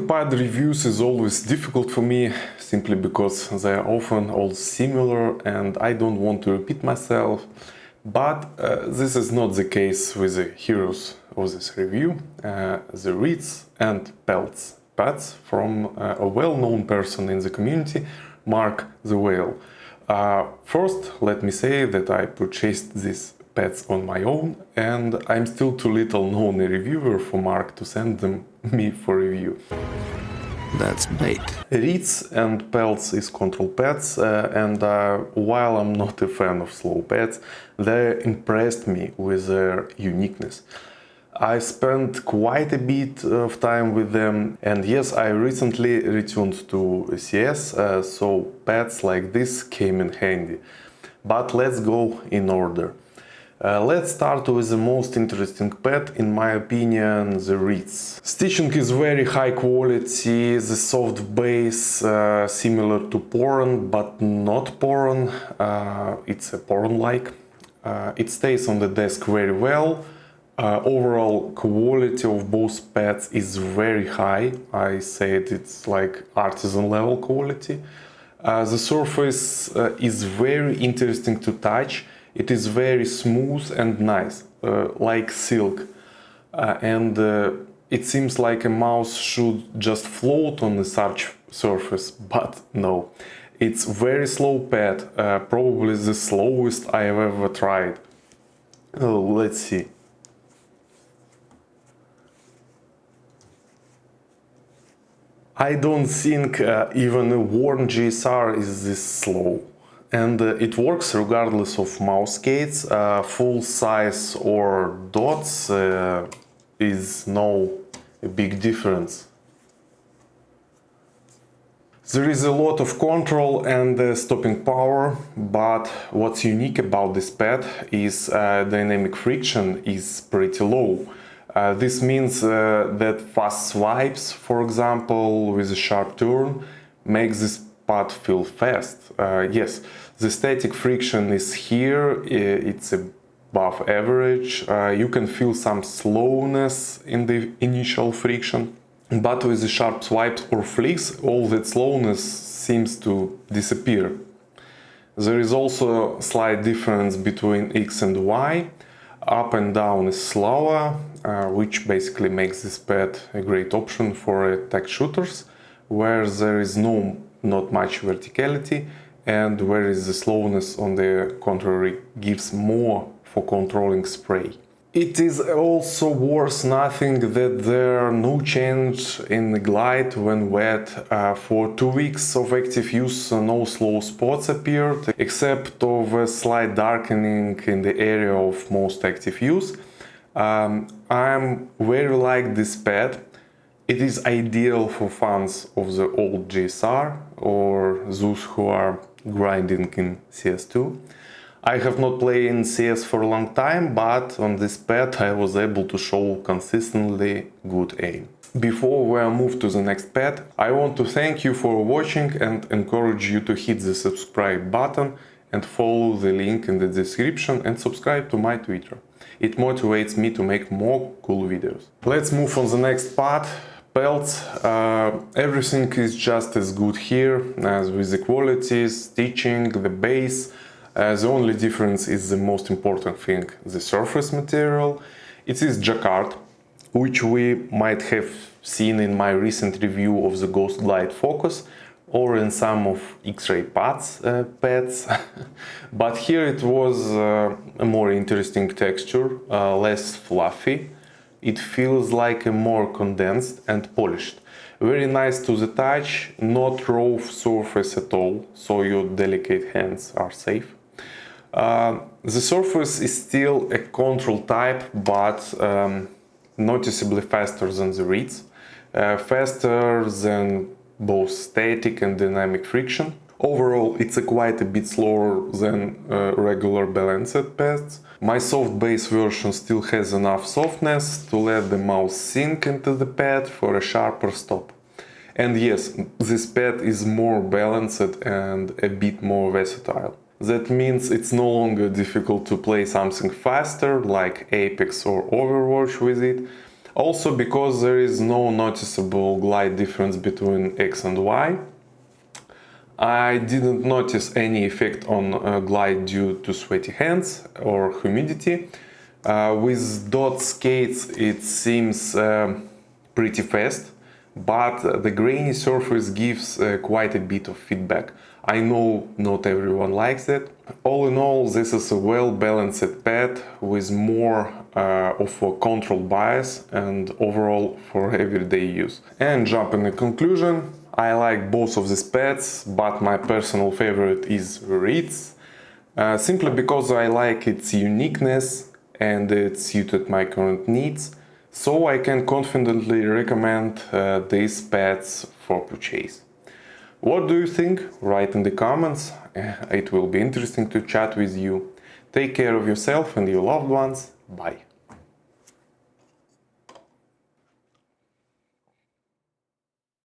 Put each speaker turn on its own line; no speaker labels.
pad reviews is always difficult for me, simply because they are often all similar and I don't want to repeat myself. But this is not the case with the heroes of this review, the Rizz and Pelz pads from a well-known person in the community, Mark the Whale. First, let me say that I purchased these pads on my own, and I'm still too little known a reviewer for Mark to send them me for review.
That's bait.
Rizz and Pelz is control pads, and while I'm not a fan of slow pads, they impressed me with their uniqueness. I spent quite a bit of time with them, and yes, I recently returned to CS, so pads like this came in handy. But let's go in order. Let's start with the most interesting pad, in my opinion, the Rizz. Stitching is very high quality, the soft base similar to Poron, but not Poron, it's a Poron-like. It stays on the desk very well. Overall quality of both pads is very high. I said it's like artisan level quality. The surface is very interesting to touch. It is very smooth and nice, like silk. And it seems like a mouse should just float on such surface, but no. It's very slow pad, probably the slowest I have ever tried. Let's see. I don't think even a worn GSR is this slow. And it works regardless of mouse skates, full size or dots is no big difference. There is a lot of control and stopping power, but what's unique about this pad is dynamic friction is pretty low. This means that fast swipes, for example, with a sharp turn, makes this pad feel fast. Yes, the static friction is here, it's above average. You can feel some slowness in the initial friction, but with the sharp swipes or flicks, all that slowness seems to disappear. There is also a slight difference between X and Y. Up and down is slower, which basically makes this pad a great option for tech shooters, where there is not much verticality, and whereas the slowness on the contrary gives more for controlling spray. It is also worth noting that there are no change in the glide when wet. For 2 weeks of active use, no slow spots appeared, except of a slight darkening in the area of most active use. I'm very like this pad. It is ideal for fans of the old GSR or those who are grinding in CS2. I have not played in CS for a long time, but on this pad I was able to show consistently good aim. Before we move to the next pad, I want to thank you for watching and encourage you to hit the subscribe button and follow the link in the description and subscribe to my Twitter. It motivates me to make more cool videos. Let's move on the next part. Pelz. Everything is just as good here as with the quality, stitching, the base. The only difference is the most important thing, the surface material. It is jacquard, which we might have seen in my recent review of the Ghost Glide Focus or in some of X-ray pads. But here it was a more interesting texture, less fluffy. It feels like a more condensed and polished. Very nice to the touch, not raw surface at all, so your delicate hands are safe. The surface is still a control type, but noticeably faster than the Rizz, faster than both static and dynamic friction. Overall, it's quite a bit slower than regular balanced pads. My soft base version still has enough softness to let the mouse sink into the pad for a sharper stop. And yes, this pad is more balanced and a bit more versatile. That means it's no longer difficult to play something faster like Apex or Overwatch with it. Also because there is no noticeable glide difference between X and Y. I didn't notice any effect on glide due to sweaty hands or humidity. With dot skates it seems pretty fast, but the grainy surface gives quite a bit of feedback. I know not everyone likes it. All in all, this is a well-balanced pad with more of a control bias and overall for everyday use. And jumping to conclusion, I like both of these pads, but my personal favorite is Rizz, simply because I like its uniqueness and it suited my current needs, so I can confidently recommend these pads for purchase. What do you think? Write in the comments, it will be interesting to chat with you. Take care of yourself and your loved ones. Bye.